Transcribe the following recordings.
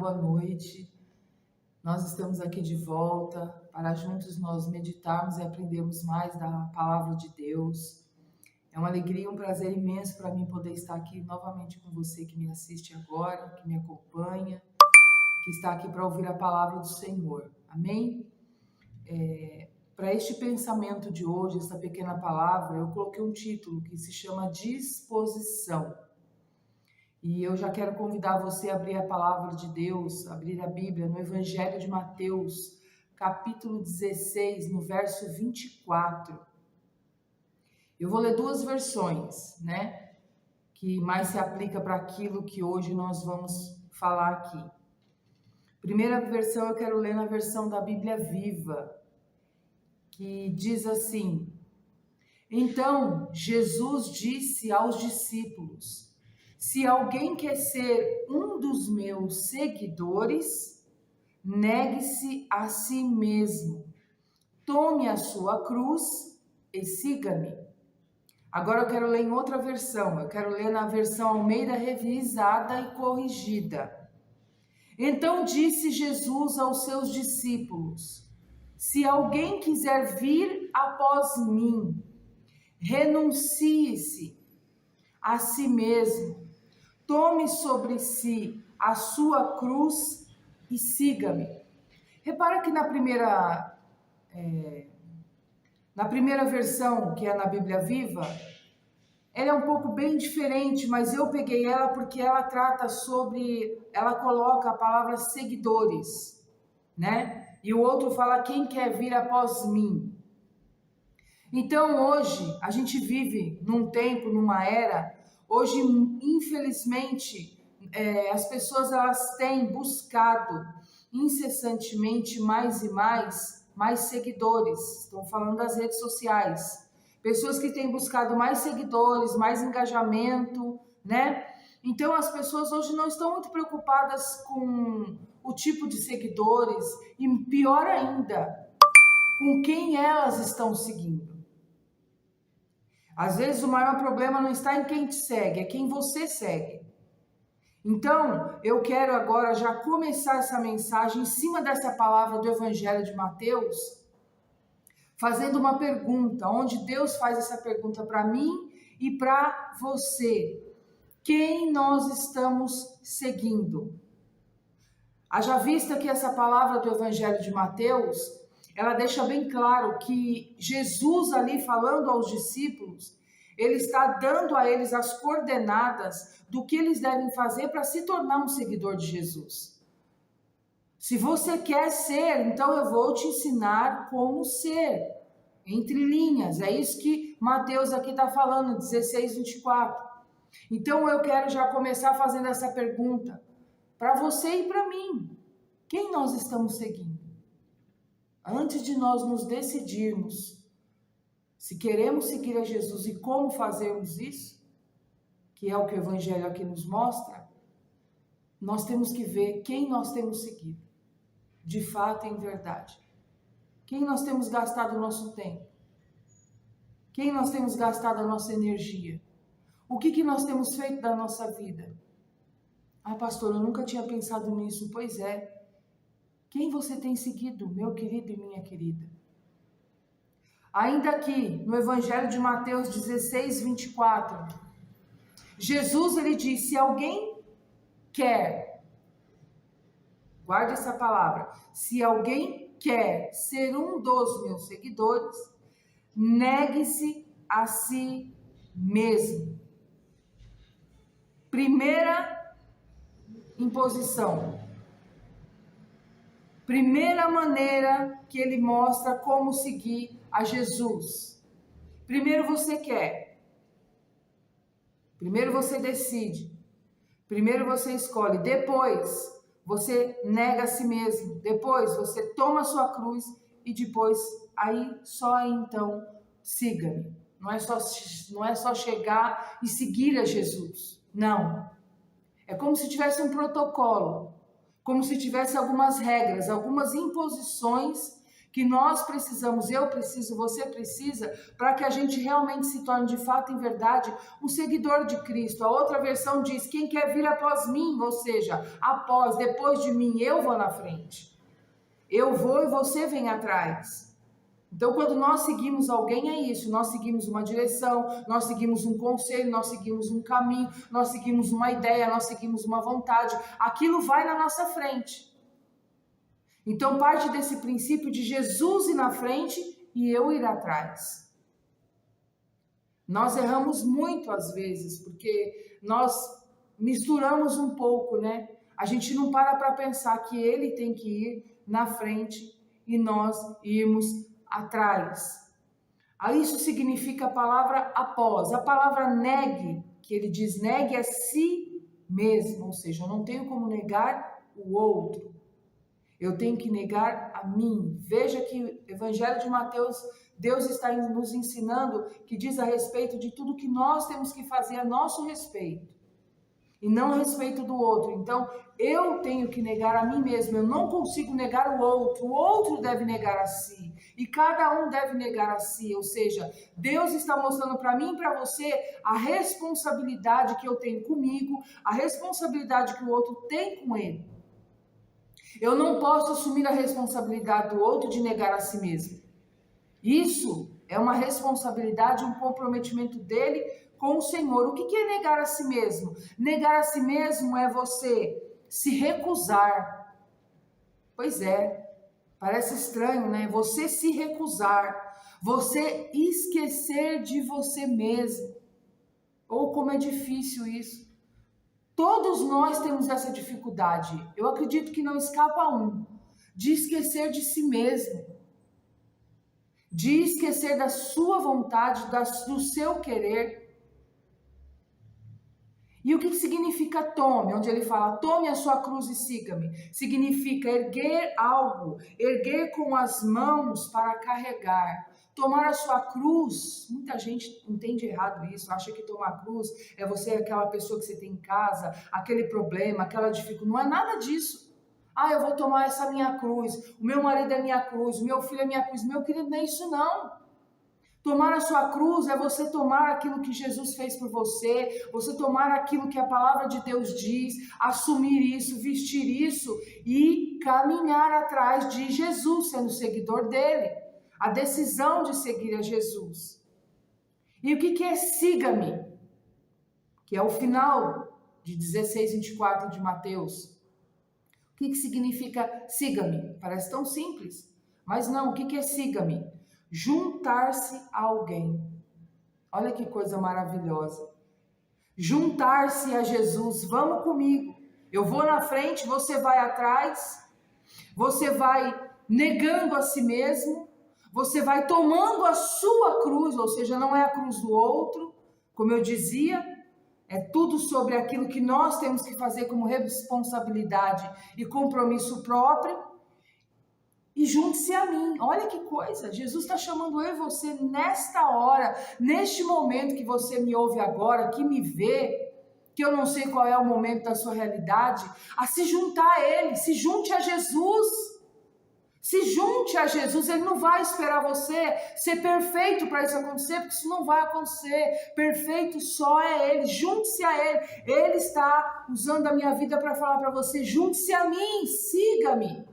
boa noite. Nós estamos aqui de volta para juntos nós meditarmos e aprendermos mais da palavra de Deus. É uma alegria e um prazer imenso para mim poder estar aqui novamente com você que me assiste agora, que me acompanha, que está aqui para ouvir a palavra do Senhor. Amém? Para este pensamento de hoje, essa pequena palavra, eu coloquei um título que se chama Disposição. E eu já quero convidar você a abrir a palavra de Deus, abrir a Bíblia no Evangelho de Mateus, capítulo 16, no verso 24. Eu vou ler duas versões, né? Que mais se aplica para aquilo que hoje nós vamos falar aqui. Primeira versão eu quero ler na versão da Bíblia Viva, que diz assim: Então Jesus disse aos discípulos: se alguém quer ser um dos meus seguidores, negue-se a si mesmo, tome a sua cruz e siga-me. Agora eu quero ler em outra versão, eu quero ler na versão Almeida Revisada e Corrigida. Então disse Jesus aos seus discípulos: se alguém quiser vir após mim, renuncie-se a si mesmo, tome sobre si a sua cruz e siga-me. Repara que na primeira versão, que é na Bíblia Viva, ela é um pouco bem diferente, mas eu peguei ela porque ela ela coloca a palavra seguidores, né? E o outro fala quem quer vir após mim. Então hoje a gente vive num tempo, numa era. Hoje, infelizmente, as pessoas elas têm buscado incessantemente mais e mais seguidores. Estou falando das redes sociais. Pessoas que têm buscado mais seguidores, mais engajamento, né? Então, as pessoas hoje não estão muito preocupadas com o tipo de seguidores e, pior ainda, com quem elas estão seguindo. Às vezes o maior problema não está em quem te segue, é quem você segue. Então, eu quero agora já começar essa mensagem em cima dessa palavra do Evangelho de Mateus, fazendo uma pergunta, onde Deus faz essa pergunta para mim e para você. Quem nós estamos seguindo? Haja vista que essa palavra do Evangelho de Mateus, ela deixa bem claro que Jesus ali falando aos discípulos, ele está dando a eles as coordenadas do que eles devem fazer para se tornar um seguidor de Jesus. Se você quer ser, então eu vou te ensinar como ser, entre linhas. É isso que Mateus aqui está falando, 16, 24. Então eu quero já começar fazendo essa pergunta para você e para mim. Quem nós estamos seguindo? Antes de nós nos decidirmos se queremos seguir a Jesus e como fazermos isso, que é o que o Evangelho aqui nos mostra, nós temos que ver quem nós temos seguido, de fato e em verdade. Quem nós temos gastado o nosso tempo? Quem nós temos gastado a nossa energia? O que nós temos feito da nossa vida? Ah, pastor, eu nunca tinha pensado nisso. Pois é. Quem você tem seguido, meu querido e minha querida? Ainda aqui, no Evangelho de Mateus 16, 24, Jesus, ele diz, se alguém quer, guarde essa palavra, se alguém quer ser um dos meus seguidores, negue-se a si mesmo. Primeira imposição. Primeira maneira que ele mostra como seguir a Jesus. Primeiro você quer. Primeiro você decide. Primeiro você escolhe. Depois você nega a si mesmo. Depois você toma a sua cruz e depois aí só então siga-me. Não é só chegar e seguir a Jesus. Não. É como se tivesse um protocolo. Como se tivesse algumas regras, algumas imposições que nós precisamos, eu preciso, você precisa, para que a gente realmente se torne de fato, em verdade, um seguidor de Cristo. A outra versão diz: quem quer vir após mim, ou seja, após, depois de mim, eu vou na frente. Eu vou e você vem atrás. Então, quando nós seguimos alguém, é isso, nós seguimos uma direção, nós seguimos um conselho, nós seguimos um caminho, nós seguimos uma ideia, nós seguimos uma vontade, aquilo vai na nossa frente. Então, parte desse princípio de Jesus ir na frente e eu ir atrás. Nós erramos muito às vezes, porque nós misturamos um pouco, né? A gente não para pensar que ele tem que ir na frente e nós irmos atrás. Isso significa a palavra após. A palavra negue, que ele diz negue a si mesmo, ou seja, eu não tenho como negar o outro. Eu tenho que negar a mim. Veja que o Evangelho de Mateus, Deus está nos ensinando que diz a respeito de tudo que nós temos que fazer a nosso respeito. E não a respeito do outro. Então, eu tenho que negar a mim mesmo. Eu não consigo negar o outro deve negar a si. E cada um deve negar a si. Ou seja, Deus está mostrando para mim e para você a responsabilidade que eu tenho comigo, a responsabilidade que o outro tem com ele. Eu não posso assumir a responsabilidade do outro de negar a si mesmo. Isso é uma responsabilidade, um comprometimento dele com o Senhor. O que é negar a si mesmo? Negar a si mesmo é você se recusar. Pois é, parece estranho, né? Você se recusar, você esquecer de você mesmo. Ou como é difícil isso. Todos nós temos essa dificuldade. Eu acredito que não escapa um, de esquecer de si mesmo. De esquecer da sua vontade, do seu querer. E o que significa tome? Onde ele fala, tome a sua cruz e siga-me. Significa erguer algo, erguer com as mãos para carregar. Tomar a sua cruz, muita gente entende errado isso, acha que tomar cruz é você aquela pessoa que você tem em casa, aquele problema, aquela dificuldade. Não é nada disso. Eu vou tomar essa minha cruz, o meu marido é minha cruz, o meu filho é minha cruz. Meu querido, não é isso não. Tomar a sua cruz é você tomar aquilo que Jesus fez por você, você tomar aquilo que a palavra de Deus diz, assumir isso, vestir isso e caminhar atrás de Jesus, sendo seguidor dele. A decisão de seguir a Jesus. E o que é siga-me? Que é o final de 16:24 de Mateus. O que significa siga-me? Parece tão simples, mas não. O que é siga-me? Juntar-se a alguém. Olha que coisa maravilhosa. Juntar-se a Jesus. Vamos comigo. Eu vou na frente, você vai atrás. Você vai negando a si mesmo. Você vai tomando a sua cruz, ou seja, não é a cruz do outro. Como eu dizia, é tudo sobre aquilo que nós temos que fazer como responsabilidade e compromisso próprio. E junte-se a mim. Olha que coisa, Jesus está chamando eu e você nesta hora, neste momento que você me ouve agora, que me vê, que eu não sei qual é o momento da sua realidade, a se juntar a Ele, se junte a Jesus. Se junte a Jesus, Ele não vai esperar você ser perfeito para isso acontecer, porque isso não vai acontecer. Perfeito só é Ele, junte-se a Ele. Ele está usando a minha vida para falar para você, junte-se a mim, siga-me.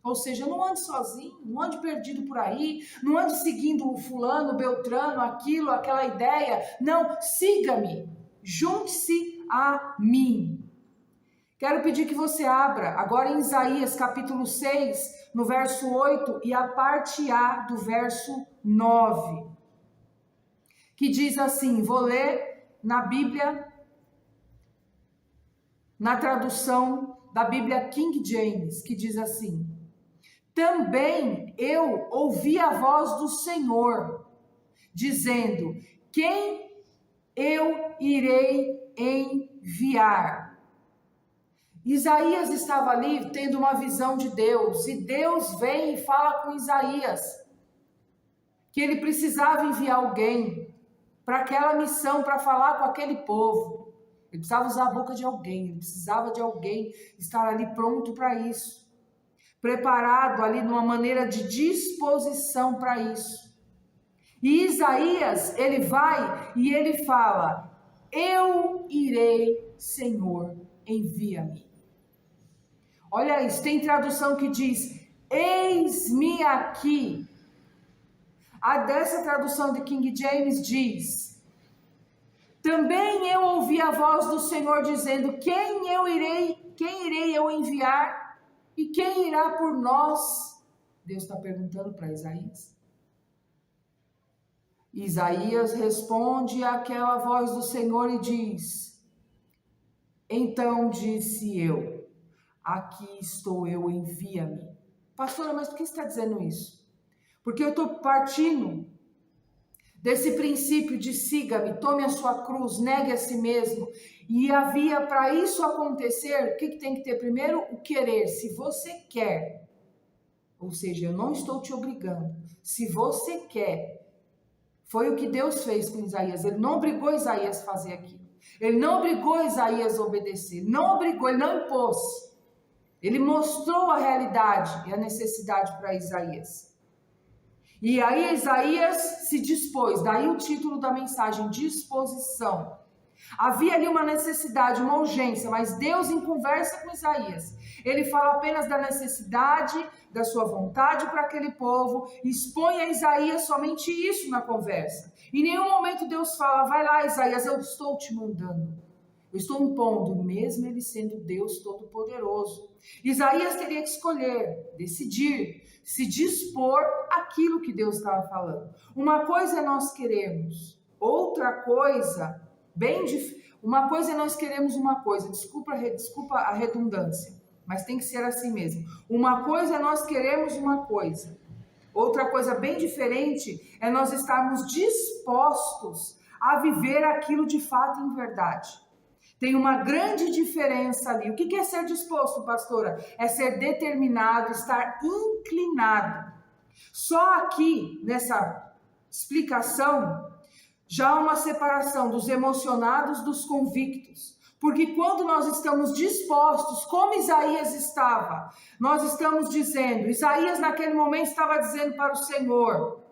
Ou seja, não ande sozinho, não ande perdido por aí, não ande seguindo o fulano, o beltrano, aquilo, aquela ideia. Não, siga-me, junte-se a mim. Quero pedir que você abra agora em Isaías capítulo 6, no verso 8 e a parte A do verso 9. Que diz assim, vou ler na Bíblia, na tradução da Bíblia King James, que diz assim: também eu ouvi a voz do Senhor, dizendo, quem eu irei enviar? Isaías estava ali tendo uma visão de Deus, e Deus vem e fala com Isaías que ele precisava enviar alguém para aquela missão, para falar com aquele povo. Ele precisava usar a boca de alguém, ele precisava de alguém estar ali pronto para isso. preparado ali numa maneira de disposição para isso. E Isaías, ele vai e ele fala: eu irei, Senhor, envia-me. Olha isso, tem tradução que diz: eis-me aqui. A dessa tradução de King James diz: também eu ouvi a voz do Senhor dizendo: quem irei eu enviar? E quem irá por nós? Deus está perguntando para Isaías. Isaías responde àquela voz do Senhor e diz: então disse eu: aqui estou eu, envia-me. Pastora, mas por que você está dizendo isso? Porque eu estou partindo desse princípio de siga-me, tome a sua cruz, negue a si mesmo. E havia, para isso acontecer, o que tem que ter primeiro? O querer. Se você quer, ou seja, eu não estou te obrigando. Se você quer, foi o que Deus fez com Isaías. Ele não obrigou Isaías a fazer aquilo. Ele não obrigou Isaías a obedecer. Não obrigou, ele não impôs. Ele mostrou a realidade e a necessidade para Isaías. E aí Isaías se dispôs, daí o título da mensagem, disposição. Havia ali uma necessidade, uma urgência, mas Deus em conversa com Isaías, ele fala apenas da necessidade, da sua vontade para aquele povo, expõe a Isaías somente isso na conversa. Em nenhum momento Deus fala: vai lá, Isaías, eu estou te mandando. Eu estou impondo, mesmo ele sendo Deus Todo-Poderoso. Isaías teria que escolher, decidir, se dispor àquilo que Deus estava falando. Uma coisa é nós queremos, outra coisa, uma coisa é nós queremos uma coisa, desculpa a redundância, mas tem que ser assim mesmo. Uma coisa é nós queremos uma coisa, outra coisa bem diferente é nós estarmos dispostos a viver aquilo de fato em verdade. Tem uma grande diferença ali. O que é ser disposto, pastora? É ser determinado, estar inclinado. Só aqui, nessa explicação, já há uma separação dos emocionados dos convictos. Porque quando nós estamos dispostos, como Isaías estava, nós estamos dizendo, Isaías naquele momento estava dizendo para o Senhor: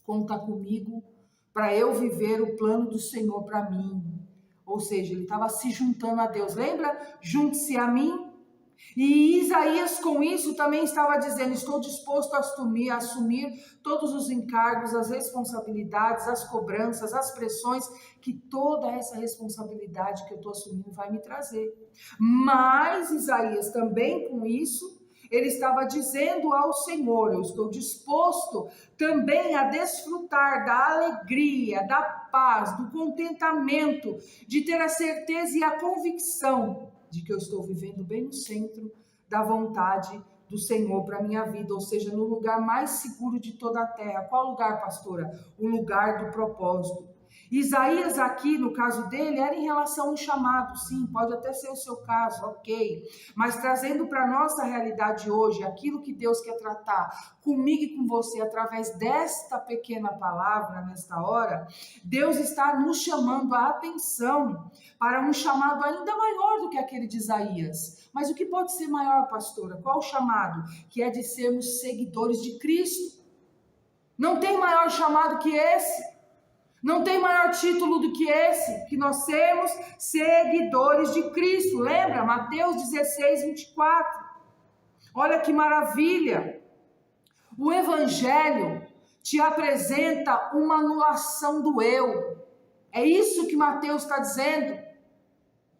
conta comigo para eu viver o plano do Senhor para mim. Ou seja, ele estava se juntando a Deus. Lembra? Junte-se a mim. E Isaías com isso também estava dizendo: estou disposto a assumir todos os encargos, as responsabilidades, as cobranças, as pressões que toda essa responsabilidade que eu estou assumindo vai me trazer. Mas Isaías também com isso, ele estava dizendo ao Senhor: eu estou disposto também a desfrutar da alegria, da paz, do contentamento, de ter a certeza e a convicção de que eu estou vivendo bem no centro da vontade do Senhor para a minha vida, ou seja, no lugar mais seguro de toda a terra. Qual lugar, pastora? O lugar do propósito. Isaías aqui, no caso dele, era em relação a um chamado, sim, pode até ser o seu caso, ok, mas trazendo para a nossa realidade hoje, aquilo que Deus quer tratar comigo e com você, através desta pequena palavra, nesta hora, Deus está nos chamando a atenção para um chamado ainda maior do que aquele de Isaías. Mas o que pode ser maior, pastora? Qual o chamado? Que é de sermos seguidores de Cristo. Não tem maior chamado que esse. Não tem maior título do que esse, que nós sermos seguidores de Cristo. Lembra? Mateus 16, 24. Olha que maravilha. O Evangelho te apresenta uma anulação do eu. É isso que Mateus está dizendo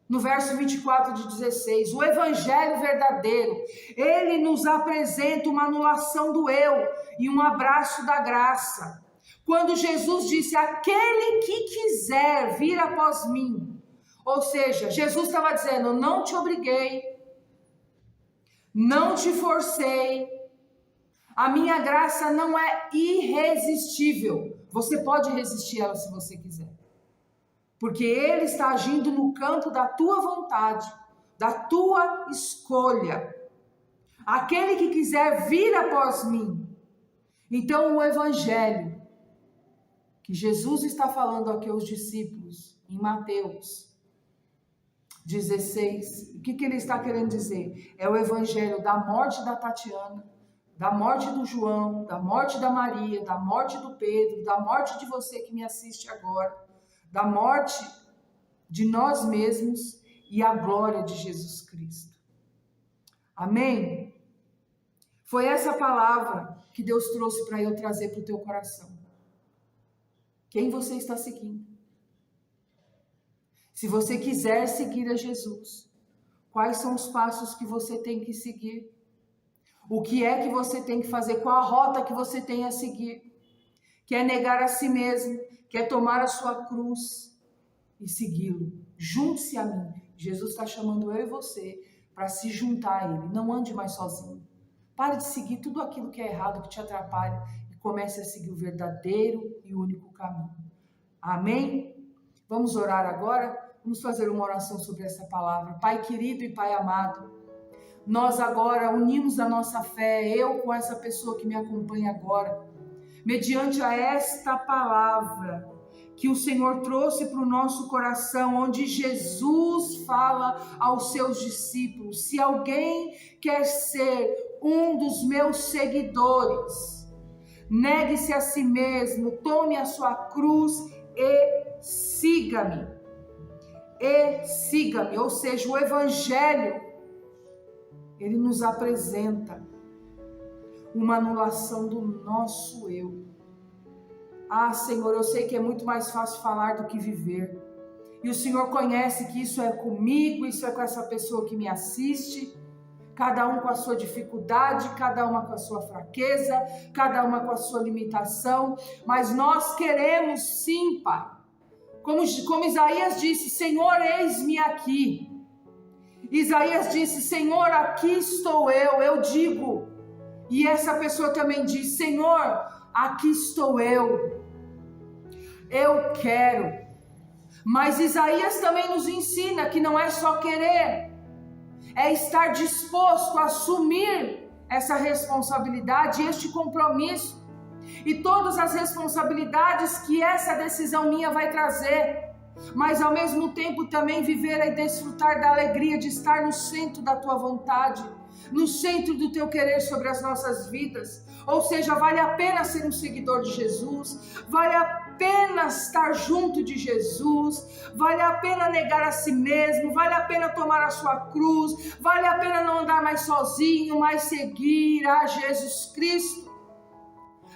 no verso 24 de 16. O Evangelho verdadeiro, ele nos apresenta uma anulação do eu e um abraço da graça. Quando Jesus disse: aquele que quiser vir após mim, ou seja, Jesus estava dizendo: não te obriguei, não te forcei, a minha graça não é irresistível, você pode resistir ela se você quiser, porque ele está agindo no campo da tua vontade, da tua escolha. Aquele que quiser vir após mim. Então o Evangelho que Jesus está falando aqui aos discípulos, em Mateus, 16. O que ele está querendo dizer? É o evangelho da morte da Tatiana, da morte do João, da morte da Maria, da morte do Pedro, da morte de você que me assiste agora, da morte de nós mesmos e a glória de Jesus Cristo. Amém? Foi essa palavra que Deus trouxe para eu trazer para o teu coração. Quem você está seguindo? Se você quiser seguir a Jesus, quais são os passos que você tem que seguir? O que é que você tem que fazer? Qual a rota que você tem a seguir? Quer negar a si mesmo? Quer tomar a sua cruz e segui-lo? Junte-se a mim. Jesus está chamando eu e você para se juntar a Ele. Não ande mais sozinho. Pare de seguir tudo aquilo que é errado, que te atrapalha, e comece a seguir o verdadeiro e único caminho. Amém? Vamos orar agora? Vamos fazer uma oração sobre essa palavra. Pai querido e Pai amado, nós agora unimos a nossa fé, eu com essa pessoa que me acompanha agora, mediante a esta palavra que o Senhor trouxe para o nosso coração, onde Jesus fala aos seus discípulos: se alguém quer ser um dos meus seguidores, negue-se a si mesmo, tome a sua cruz e siga-me. Ou seja, o Evangelho, ele nos apresenta uma anulação do nosso eu. Ah, Senhor, eu sei que é muito mais fácil falar do que viver. E o Senhor conhece que isso é comigo, isso é com essa pessoa que me assiste, cada um com a sua dificuldade, cada uma com a sua fraqueza, cada uma com a sua limitação, mas nós queremos sim, Pai. Como Isaías disse: Senhor, eis-me aqui. Isaías disse: Senhor, aqui estou eu digo. E essa pessoa também diz: Senhor, aqui estou eu quero. Mas Isaías também nos ensina que não é só querer, é estar disposto a assumir essa responsabilidade, este compromisso, e todas as responsabilidades que essa decisão minha vai trazer, mas ao mesmo tempo também viver e desfrutar da alegria de estar no centro da tua vontade, no centro do teu querer sobre as nossas vidas. Ou seja, vale a pena ser um seguidor de Jesus, vale a pena estar junto de Jesus, vale a pena negar a si mesmo, vale a pena tomar a sua cruz, vale a pena não andar mais sozinho, mas seguir a Jesus Cristo.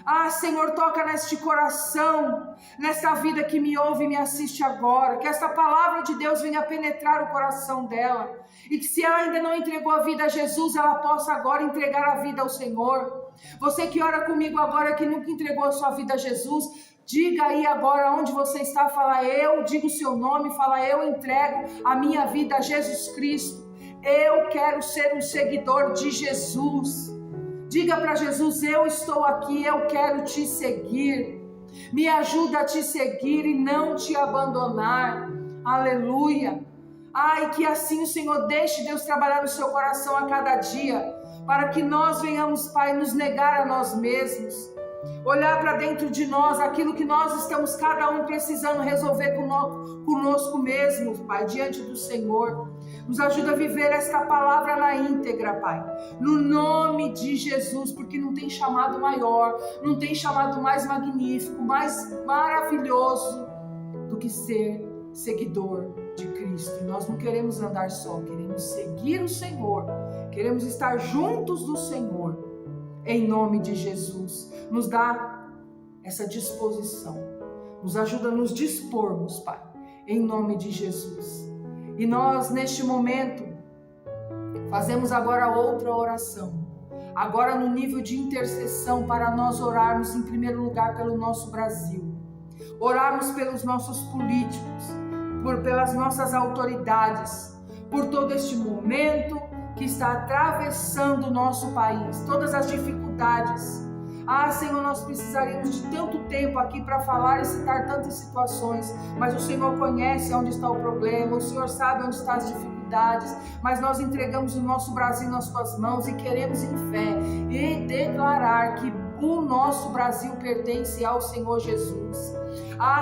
Ah, Senhor, toca neste coração, nesta vida que me ouve e me assiste agora, que esta palavra de Deus venha penetrar o coração dela, e que se ela ainda não entregou a vida a Jesus, ela possa agora entregar a vida ao Senhor. Você que ora comigo agora, que nunca entregou a sua vida a Jesus, diga aí agora onde você está, fala: eu digo o seu nome, fala: eu entrego a minha vida a Jesus Cristo, eu quero ser um seguidor de Jesus. Diga para Jesus: eu estou aqui, eu quero te seguir. Me ajuda a te seguir e não te abandonar. Aleluia. Ai, que assim o Senhor deixe Deus trabalhar no seu coração a cada dia, para que nós venhamos, Pai, nos negar a nós mesmos, olhar para dentro de nós aquilo que nós estamos cada um precisando resolver conosco mesmos, Pai, diante do Senhor. Nos ajuda a viver esta palavra na íntegra, Pai, no nome de Jesus, porque não tem chamado maior, não tem chamado mais magnífico, mais maravilhoso do que ser seguidor de Cristo. E nós não queremos andar só, queremos seguir o Senhor, queremos estar juntos do Senhor, em nome de Jesus. Nos dá essa disposição, nos ajuda a nos dispormos, Pai, em nome de Jesus. E nós, neste momento, fazemos agora outra oração, agora no nível de intercessão, para nós orarmos em primeiro lugar pelo nosso Brasil, orarmos pelos nossos políticos, pelas nossas autoridades, por todo este momento que está atravessando o nosso país, todas as dificuldades. Ah, Senhor, nós precisaríamos de tanto tempo aqui para falar e citar tantas situações, mas o Senhor conhece onde está o problema, o Senhor sabe onde estão as dificuldades, mas nós entregamos o nosso Brasil nas tuas mãos e queremos em fé e declarar que o nosso Brasil pertence ao Senhor Jesus.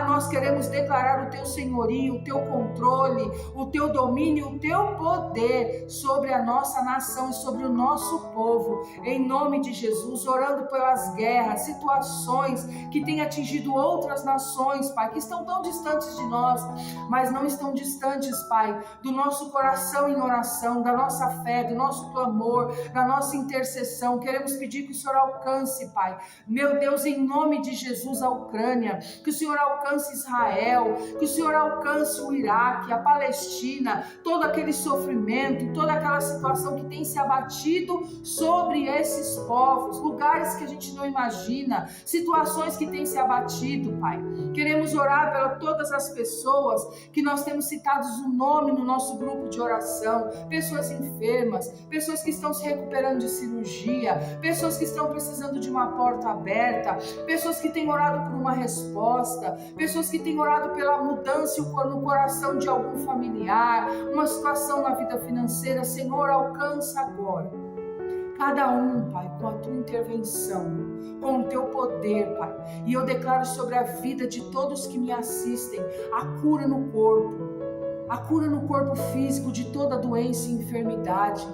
Nós queremos declarar o teu senhorio, o teu controle, o teu domínio, o teu poder sobre a nossa nação e sobre o nosso povo, em nome de Jesus, orando pelas guerras, situações que têm atingido outras nações, Pai, que estão tão distantes de nós, mas não estão distantes, Pai, do nosso coração em oração, da nossa fé, do nosso clamor, da nossa intercessão. Queremos pedir que o Senhor alcance, Pai, meu Deus, em nome de Jesus, a Ucrânia, que o Senhor alcance Israel, que o Senhor alcance o Iraque, a Palestina, todo aquele sofrimento, toda aquela situação que tem se abatido sobre esses povos, lugares que a gente não imagina, situações que têm se abatido, Pai. Queremos orar pela todas as pessoas que nós temos citados o nome no nosso grupo de oração, pessoas enfermas, pessoas que estão se recuperando de cirurgia, pessoas que estão precisando de uma porta aberta, pessoas que têm orado por uma resposta, pessoas que têm orado pela mudança no coração de algum familiar, uma situação na vida financeira. Senhor, alcança agora cada um, Pai, com a tua intervenção, com o teu poder, Pai. E eu declaro sobre a vida de todos que me assistem a cura no corpo físico de toda doença e enfermidade.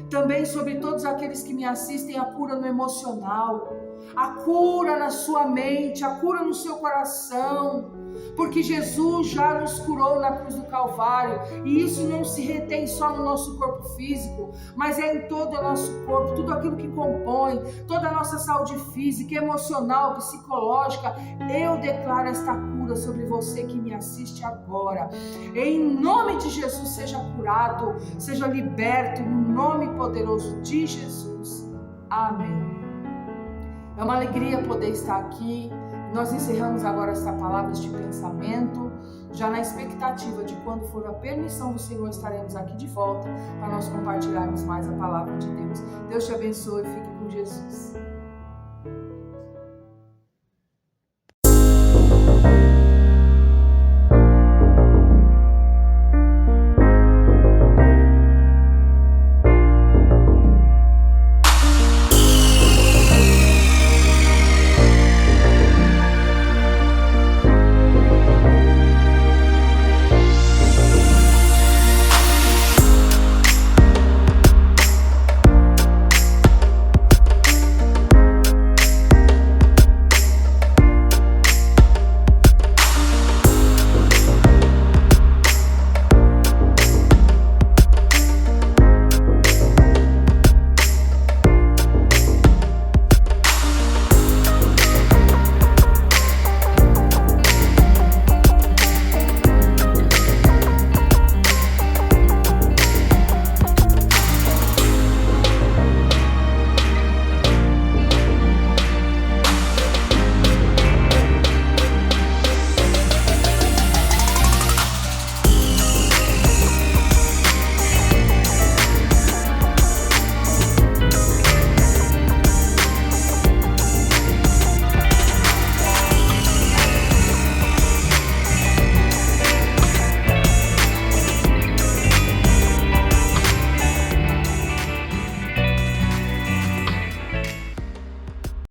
Também sobre todos aqueles que me assistem, a cura no emocional, a cura na sua mente, a cura no seu coração, porque Jesus já nos curou na cruz do Calvário, e isso não se retém só no nosso corpo físico, mas é em todo o nosso corpo, tudo aquilo que compõe, toda a nossa saúde física, emocional, psicológica. Eu declaro esta cura sobre você que me assiste agora, em nome de Jesus. Seja curado, seja liberto, no nome poderoso de Jesus, amém. É uma alegria poder estar aqui. Nós encerramos agora esta palavra de pensamento, já na expectativa de quando for a permissão do Senhor estaremos aqui de volta para nós compartilharmos mais a palavra de Deus. Deus te abençoe e fique com Jesus.